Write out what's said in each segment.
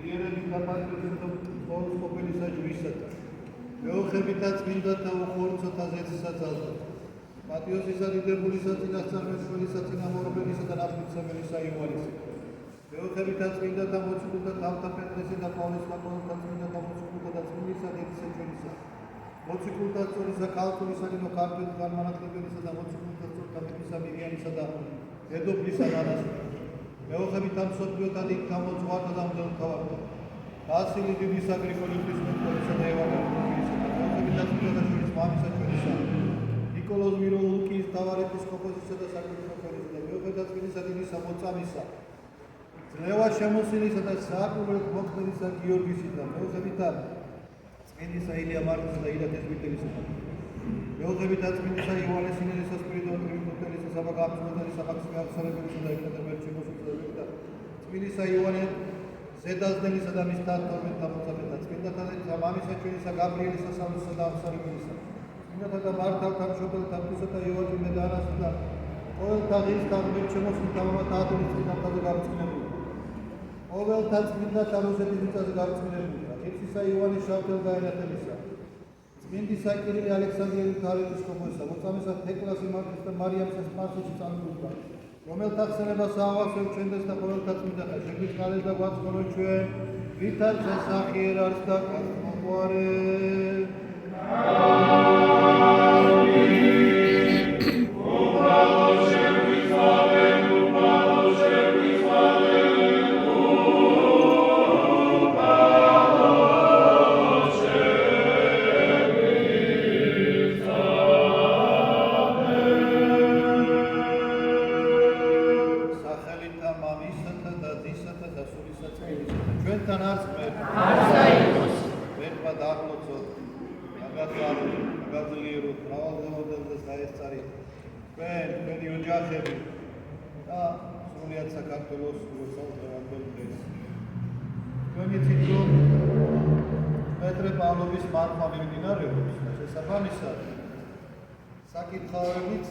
იერები გაპატიჟებდა ყოველს ყოფილისა ჯვისათა. მეოხებითაც მინდათა უხორცოთა ზეცისაც ალდა. მატიოსისა დიდებულისა წინასწარმეტყველისა წინამორბედისა და ნაფთმისმცემელისა იოანისა. მეოხებითაც მინდათა მოციქულთა თავთა პეტრესა და პავლეს ლაპოლთა მინდათა მოციქულთა და წმინდისა დედისა ჩვენისა. მოციქულთა წორისა ქალწულისა და ქართული განმანათლებელისა და მოციქულთა წორთა მეფისა მირიანისა და დედოფლისა ნანასა. მეოხებითაც მსოფლიოთა დიდ გამოძღვართა და მდელმთავართა. ვასილი დიდის აგრიკოლიუსის მეფისა და ევანგელისტისა. მეოხებითაც მიდათა მამისა ჩვენისა. ნიკოლოზ მიროლუკის თავარეპისკოპოსისა და საკრიტიკოსისა და მეოხებითაც წმინდისა დიდისა მოწამისა. ძლევა შემოსილისა და სააკურეთ მოქმედისა გიორგისა და მეოხებითაც წმინდისა ილია მარტისა და ილია თესბიტელისა. მეოხებითაც წმინდისა იოანეს სინელისა სპირიდონ ტრინიტელისა საბაგამწმენდელისა მაქსიმი აღსარებელისა და ეკატერინბურგის და წმინდისა იოანე ზედაზდელისა და მის თათორმეტთა მოწამეთა წმინდათა და მამისა ჩვენისა გაბრიელისა სამოსისა და აღსარებელისა. წმინდათა და მართალთა მშობელთა ღვთისა და იოაკიმე და ანასა და ყოველთა ღირსთა შემოსულთა მამათა ათონის წმინდათა გამწმინებული. ყოველთა წმინდათა რუსეთის მიწაზე გამწმინებული. ღირსისა იოანეს შავთელგაენათელისა. წმინდისა კირილე ალექსანდრიელის თავარეპისკოპოსისა, მოწამესა თეკლას იმართის და მარიამს სპარსეთში წამოგვიდა. რომელთა ხსენებას ავახსოვ ჩვენდეს და ყოველთა წმინდათა შეგვიწყალეს და გვაწყობოთ ჩვენ, ვითაც სასახი ერარს და მოყვარე. საკითხავებით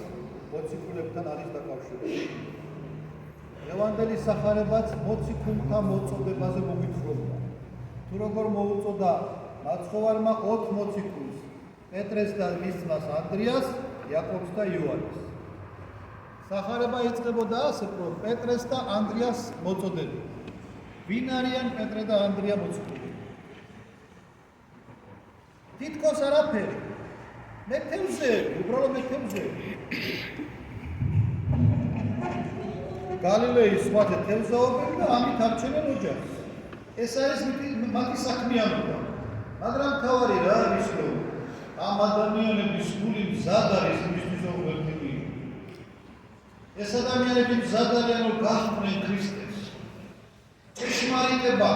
მოციქულებთან არის დაკავშირებული. ევანგელიის სახარებაც მოციქულთა მოწოდებაზე მოგვითხრობდა. თუ როგორ მოუწოდა მაცხოვარმა 4 მოციქულს, პეტრეს და მის ძმას ანდრიას, იაკობს და იოანეს. სახარება იწყებოდა ასე, რომ პეტრეს და ანდრიას მოწოდებდა. ვინ არიან პეტრე და ანდრია მოციქულები? თითქოს არაფერი. მეთევზეები, უბრალოდ მეთევზეები. გალილეის სხვათა თევზაობები და ამით არჩენენ ოჯახს. ეს არის მათი საქმიანობა. მაგრამ თავარი რა არის, რომ ამ ადამიანების გული მზად არის იმისთვის, რომ ვერთები. ეს ადამიანები მზად არიან, რომ გაჰყვნენ ქრისტეს. ჭეშმარიტება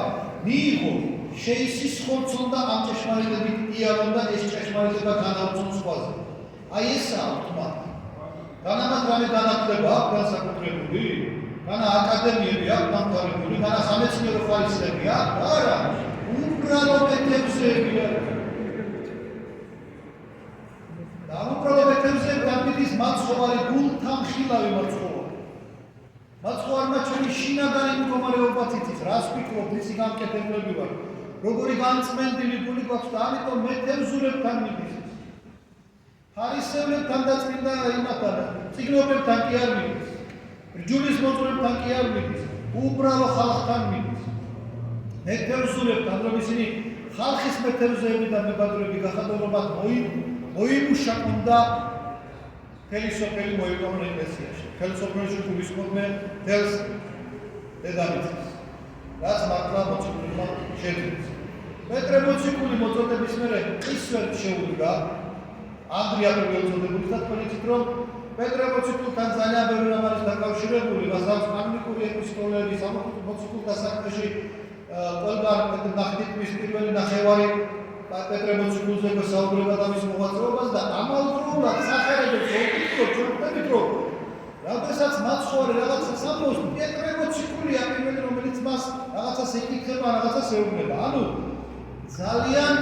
მიიღო. შეისისხლწონ და ამ ჭეშმარიტებით იარონ და ეს ჭეშმარიტება განაუწონ სხვაზე. აი ესაა თქმა. განამად რამე განათლება აქვს განსაკუთრებული? განა აკადემიები აქვს დამთავრებული, განა სამეცნიერო ხარისხები აქვს? არა. უბრალოდ მეთევზეებია. და უბრალოდ მეთევზეები ამიტის მაცხოვარი გულთამხილავი მაცხოვარი. მაცხოვარმა ჩვენი შინაგანი მდგომარეობა ციცის, რას ვფიქრობთ, ისი გამკეთებლები ვარ. როგორი განწმენდილი გული გვაქვს და ამიტომ მეთევზურებთან მიდის. ხარისხებლებთან და წმინდა იმათთან, წიგნობებთან კი არ მიდის. რჯულის მოწვრებთან კი არ მიდის. უბრალო ხალხთან მიდის. მეთევზურებთან, რომ ისინი ხალხის მეთევზეები და მებადრები გახადონ, რომ მათ მოიმუშაკონ და მთელი სოფელი მოიყვანონ ეკლესიაში. მთელ სოფელში გულისხმობდნენ მთელს დედამიწას. რაც მართლა მოციქულმა შეძლეს. პეტრე მოციქული მოწოდების მერე ისვერთ შეუდგა ანდრია პირველ წოდებულსაც თქონით, რომ პეტრე მოციქულთან ძალიან ბევრი რამ არის დაკავშირებული, რასაც კანონიკური ეპისტოლეების მოციქულთა საქმეში ყველგან ნახდით პირველი ნახევარი პეტრე მოციქულზე გვესაუბრება და მის მოღვაწეობას და ამავდროულად სახარებებს ვფიქრობ, ჩვენ რომ როდესაც მაცხოვარი რაღაცას ამბობს, პეტრე მოციქულია პირველი, რომელიც მას რაღაცას ეკითხება, რაღაცას ეუბნება. ანუ ძალიან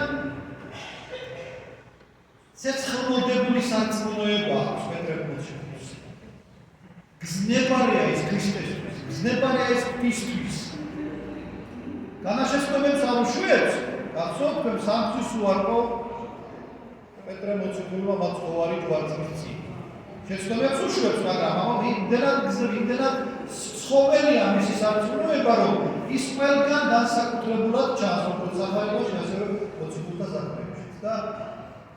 ცეცხლმოდებული სარწმუნოება აქვს პეტრე მოციქულს. გზნებარია ის ქრისტესთვის, გზნებარია ის ღვთისთვის. განაშესწრებებს არ უშვებს, გახსოვთ თქვენ სამთვის უარყო პეტრე მოციქულმა მაცხოვარი ჯვარცმის წინ. შეცდომებს უშვებს, მაგრამ ამა იმდენად ცხოველია მისი სარწმუნოება, რომ ის ყველგან განსაკუთრებულად ჩანს, როგორც სახარებაში, ასევე მოციქულთა საქმეებშიც და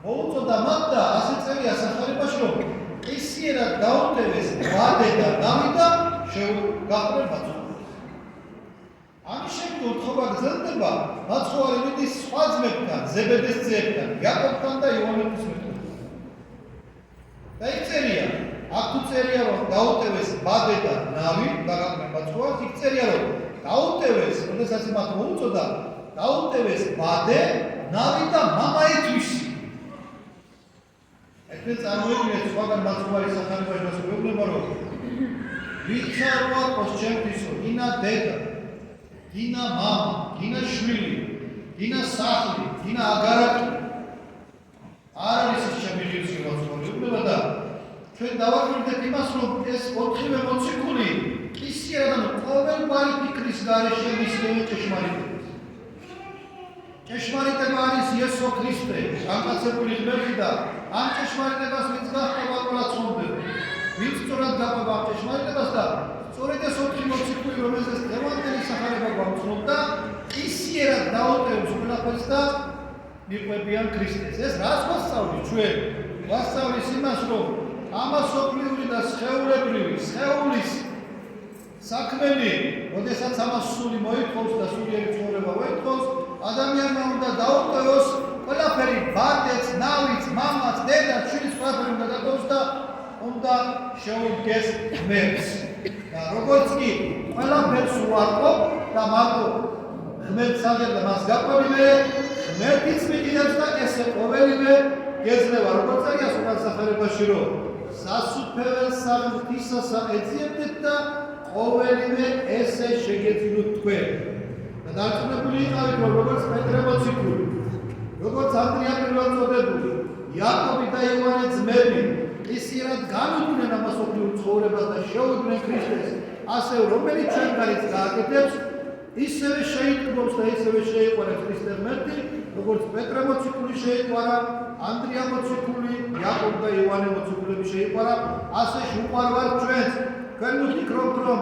მოუწოდა მათ და ასე წერია სახარებაში, რომ ისიერად დაუტევეს ვადე და დავიდა გახდნენ მაცხოვარი. ამის შემდეგ უთხრობა გრძელდება მაცხოვარი მიდის სხვა ძმებთან, ზებედეს ძეებთან, იაკობთან და იოანეს მიერ. და იქ წერია, აქ თუ წერია, რომ დაუტევეს ვადე და ნავი, გახდნენ მაცხოვარი, იქ წერია, რომ დაუტევეს, როდესაც მათ მოუწოდა, დაუტევეს ვადე, ნავი და მამაითვისი. ეგრე წარმოიდგინეთ სხვაგან მაცხოვარი სახარებაში მასწავლებლება, რომ ვიცა რო აქვს ჩემთვისო, გინა დედა, გინა მამა, გინა შვილი, გინა სახლი, გინა აგარაკი. არ არის ის ჩემი ღირსი მასწავლებლება და ჩვენ დავაკვირდეთ იმას, რომ ეს ოთხივე მოციქული ისიერად ყოველგვარი ფიქრის გარეშე მისდევენ ჭეშმარიტებას. ჭეშმარიტება არის იესო ქრისტე, განკაცებული ღმერთი და ამ ჭეშმარიტებას ვინც გახდება ყველა ცნობდება. ვინც სწორად გაყვება ამ ჭეშმარიტებას და სწორედ ეს ოთხი მოციქული, რომელზეც დღევანდელი სახარება გვამცნობდა, ისიერად დაუტევს ყველაფერს და მიყვებიან ქრისტეს. ეს რას გვასწავლის ჩვენ? გვასწავლის იმას, რომ ამასობლიური და სხეულებრივი, სხეულის საქმენი, როდესაც ამას სული მოითხოვს და სულიერი ცხოვრება მოითხოვს, ადამიანმა უნდა დაუტევოს ყველაფერი, ბარდეც, ნავიც, მამაც, დედაც, შვილიც ყველაფერი უნდა დატოვოს და უნდა შეუდგეს ღმერთს. და როგორც კი ყველაფერს უარყოფ და მარტო ღმერთს აგერ და მას გაყვებინე, ღმერთიც მიგინებს და ესე ყოველივე გეძლევა. როგორც არის უკან სახარებაში, რომ სასუფეველს საღმრთისასა ეძიებდეთ და ყოველივე ესე შეგეძინოთ თქვენ. და დარწმუნებული იყავით, რომ როგორც პეტრე მოციქული, როგორც ანდრია პირველწოდებული, იაკობი და იოანე ძმები, ისიერად განუდგნენ ამასობრივ ცხოვრებას და შეუდგნენ ქრისტეს, ასე რომელიც ჩვენგანიც გააკეთებს, ისევე შეიტყობს და ისევე შეიყვარებს ქრისტე ღმერთი, როგორც პეტრე მოციქული შეიყვარა, ანდრია მოციქული, იაკობი და იოანე მოციქულები შეიყვარა, ასე შეუყვარვართ ჩვენც. თქვენ ვფიქრობთ, რომ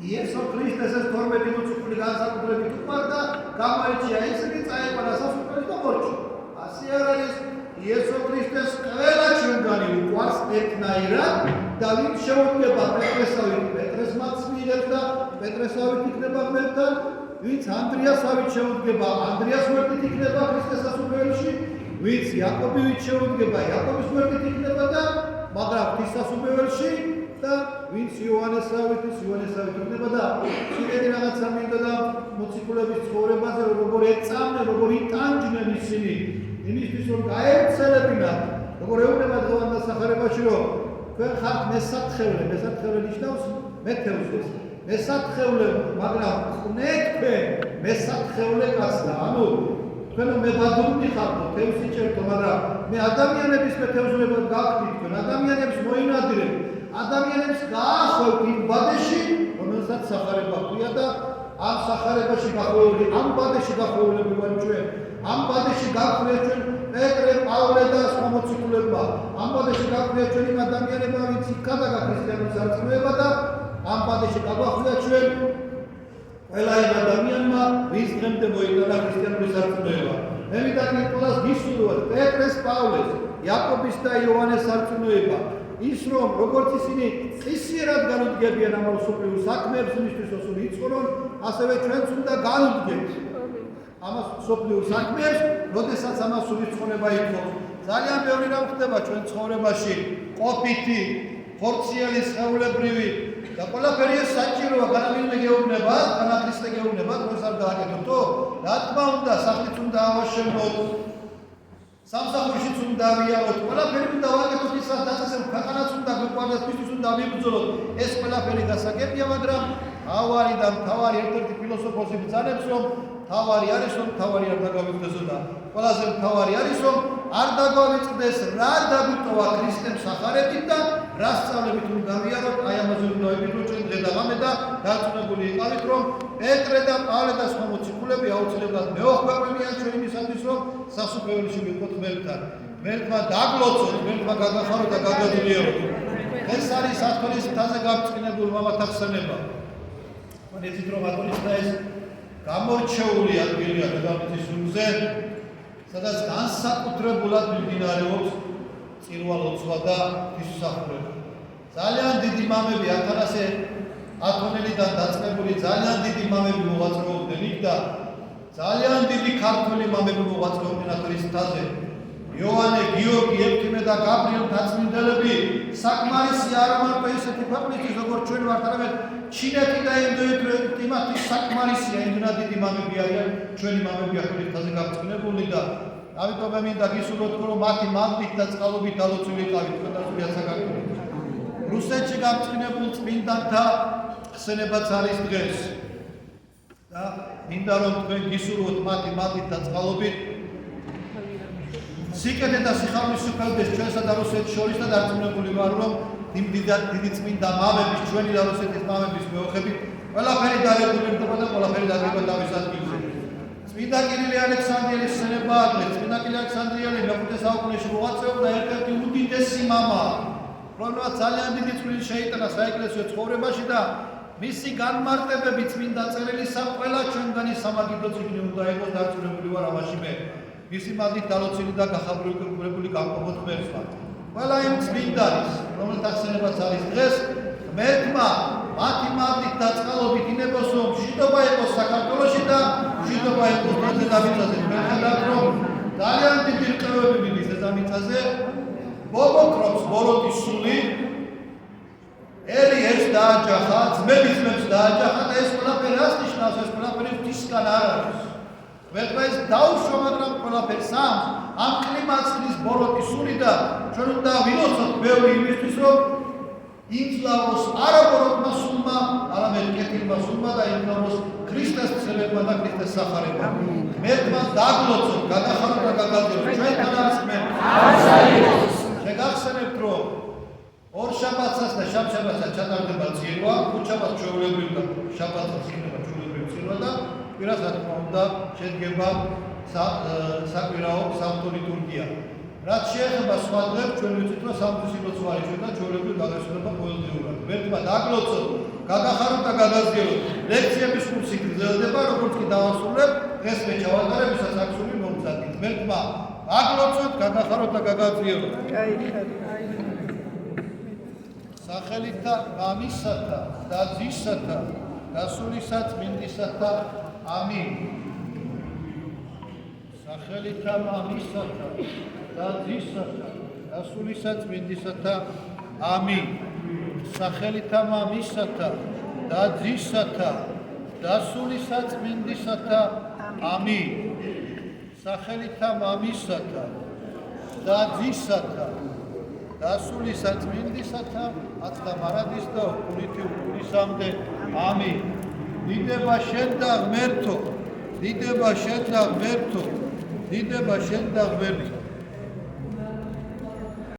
იესო ქრისტეს ეს 12 მოციქული განსაკუთრებით უყვარდა, გამოეჩია ისინი წაიყვანა სასუფეველს და მორჩა. ასე არ არის. იესო ქრისტეს ყველა ჩვენგანი უყვარს ერთნაირად და ვინც შეუდგება პეტრესავით, პეტრეს მაცმირებს და პეტრესავით იქნება ღმერთთან, ვინც ანდრიასავით შეუდგება, ანდრიას ღმერთით იქნება ქრისტეს სასუფეველში, ვინც იაკობივით შეუდგება, იაკობის ღმერთით იქნება და მაგრამ ღვთის სასუფეველში და ვინც იოანესავით იქნება და კიდევ რაღაცა მინდა და მოციქულების ცხოვრებაზე როგორ ეწამნენ, როგორ იტანჯდნენ ისინი იმისთვის რომ გაეცელებინათ, როგორ ეუბნება დღევანდელ სახარებაში, რომ თქვენ ხართ მესათხევლე ნიშნავს მეთევზეს, მესათხევლე, მაგრამ ყნეთ თქვენ მესათხევლე კაცდა, ანუ თქვენ მებადურნი ხართ, თევზი ჭერთო, მაგრამ მე ადამიანების მეთევზლებად გავხდით, თქვენ ადამიანებს მოინადირებ, ადამიანებს გაახვევთ იმ ბადეში, რომელსაც სახარება ჰქვია და ამ სახარებაში გახვეული, ამ ბადეში გახვეულები ვარ ჩვენ. ამ ბადეში გაგვხვიათ ჩვენ პეტრე, პავლე და სხვა მოციქულებმა. ამ ბადეში გაგვხვიათ ჩვენ იმ ადამიანებმა, ვინც იქადაგა ქრისტიანული სარწმუნოება და ამ ბადეში გაგვხვიათ ჩვენ ყველა იმ ადამიანმა, ვინც დღემდე მოიტანა ქრისტიანული სარწმუნოება. მე ვიტყვი ყველას გისურვებთ პეტრეს, პავლეს, იაკობის და იოანეს სარწმუნოება. ის რომ როგორც ისინი ისიერად განუდგებიან ამ სოფლიო საქმეებს, იმისთვის რომ იცხოვრონ, ასევე ჩვენც უნდა განუდგეთ ამას სოფლიო საქმეებს, როდესაც ამას სულის ცხოვრება ითხოვს. ძალიან ბევრი რამ ხდება ჩვენ ცხოვრებაში, ყოფითი, ხორციელი, სხეულებრივი და ყველაფერი ეს საჭიროა, განავინმე გეუბნება, განაქრისტე გეუბნება, თქვენს არ გააკეთებთო? რა თქმა უნდა, სახლიც უნდა ავაშენოთ, სამსახურშიც უნდა ავიაროთ, ყველაფერი უნდა ვაკეთოთ ისაც დაწესებულ ქვეყანას უნდა გვიყვარდეს, მისთვის უნდა ვიბრძოლოთ. ეს ყველაფერი გასაგებია, მაგრამ თავარი და მთავარი ერთ-ერთი ფილოსოფოსი ბრძანებს, რომ თავარი არის, რომ თავარი არ დაგვიწყდეს და ყველაზე მთავარი არის, რომ არ დაგვიწყდეს რა დაგვიტოვა ქრისტემ სახარებით და რა სწავლებით უნდა გავიაროთ, აი ამაზე უნდა ვიბრძოლოთ ჩვენ დღე და ღამე და დარწმუნებული იყავით, რომ პეტრე და პავლე და სხვა მოციქულები აუცილებლად მეოხმებიან ჩვენ იმისათვის, რომ სასუფეველში მივყოთ ღმერთთან. ღმერთმა დაგლოცოთ, ღმერთმა გაგახაროთ და გაგაძლიეროთ. ეს არის სათქმის მთაზე გაბწყინებული მამათა ხსენება. იცით რომ ატონისთა ეს გამორჩეული ადგილია დედამიწის ზურგზე, სადაც განსაკუთრებულად მიმდინარეობს წირვა-ლოცვა და ღვთისმსახურება. ძალიან დიდი მამები ათანასე ათონელიდან დაწყებული ძალიან დიდი მამები მოღვაწეობდნენ იქ და ძალიან დიდი ქართველი მამები მოღვაწეობდნენ ათონის მთაზე. იოანე, გიორგი, ეფთიმე და გაბრიელ დაწმინდელები საკმარისი არ მარტო ისეთი ქვეყნისთვის როგორც ჩვენ ვართ, არამედ ჩინეთი და ინდოეთი იმათი საკმარისია, იმდენად დიდი მამები არიან ჩვენი მამები ათონის მთაზე გაბწყინებული და ამიტომ მე მინდა გისურვოთ, რომ მათი მადლით და წყალობით დალოცულიყავით თქვენთან საქართველოს. რუსეთში გაბწყინებულ წმინდანთა ხსენებაც არის დღეს და მინდა რომ თქვენ გისურვოთ მათი მადლით და წყალობით სიკეთე და სიხარულის სუფევდეს ჩვენსა და რუსეთს შორის და დარწმუნებული ვარ, რომ დიდი წმინდა მამების, ჩვენი და რუსეთის მამების მეოხებით ყველაფერი დაერეგულირდება და ყველაფერი დადგება თავის ადგილზე. წმინდა კირილე ალექსანდრიელის ხსენება ადრე, წმინდა კირილე ალექსანდრიელი მე-5 საუკუნეში მოღვაწეობდა ერთ-ერთი უდიდესი მამა, რომელმაც ძალიან დიდი წვლილი შეიტანა საეკლესიო ცხოვრებაში და მისი განმარტებები წმინდა წერილისა ყველა ჩვენგანი სამაგიდო წიგნი უნდა იყოს დარწმუნებული ვარ ამაში მე. მისი მადლით დალოცილი და გახაბრებული გამყოფოთ ღმერთმა. ყველა იმ წმინდანის, რომელთა ხსენებაც არის დღეს, ღმერთმა მათი მადლით და წყალობით ინებოს, რომ მშვიდობა იყოს საქართველოში და მშვიდობა იყოს დედამიწაზე. მერხადად რომ ძალიან დიდი რკევები მიდის დედამიწაზე, მოგოქრობს ბოროტის სული, ელი ეს დააჯახა, ძმები ძმებს დააჯახა და ეს ყველაფერი რას ნიშნავს? ეს ყველაფერი ღვთისგან არ არის. ღმერთმა ეს დაუშვა, მაგრამ ყველაფერს ამ კლიმატს ხდის ბოროტის სული და ჩვენ უნდა ვილოცოთ ბევრი იმისთვის, რომ იმძლავროს არა ბოროტმა სულმა, არამედ კეთილმა სულმა და იმძლავროს ქრისტეს ცელებმა და ქრისტეს სახარებმა. ღმერთმა დაგლოცოთ, გაგახაროთ და გაგაძლიეროთ. ჩვენთან არის ღმერთი. შეგახსენებთ, რომ ორ შაბათსაც და შაბათსაც ჩატარდება წირვა, ხუთშაბათს ჩვეულებრივ და შაბათსაც იქნება ჩვეულებრივ წირვა და კვირას რა თქმა უნდა შედგება საკვირაო სამთო ლიტურგია. რაც შეეხება სხვა დღებს, ჩვენ ვიცით, რომ სამთის ლოცვა არის ჩვენ და ჩვეულებრივ გადასვლება ყოველდღიურად. ღმერთმა დაგლოცოთ, გაგახაროთ და გაგაძლიეროთ. ლექციების კურსი გრძელდება, როგორც კი დავასრულებ, დღეს მე ჩავატარებ, ვისაც აქვს სული მომგზავნით. ღმერთმა დაგლოცოთ, გაგახაროთ და გაგაძლიეროთ. სახელითა მამისათა და ძისათა და სულისა წმინდისათა ამინ. სახელითა მამისათა და ძისათა და სულისა წმინდისათა ამინ. სახელითა მამისათა და ძისათა და სულისა წმინდისათა ამინ. სახელითა მამისათა და ძისათა და სულისა წმინდისათა ათდა მარადის და უყურითი უყურისამდე ამინ. დიდება შენ და ღმერთო, დიდება შენ და ღმერთო, დიდება შენ და ღმერთო.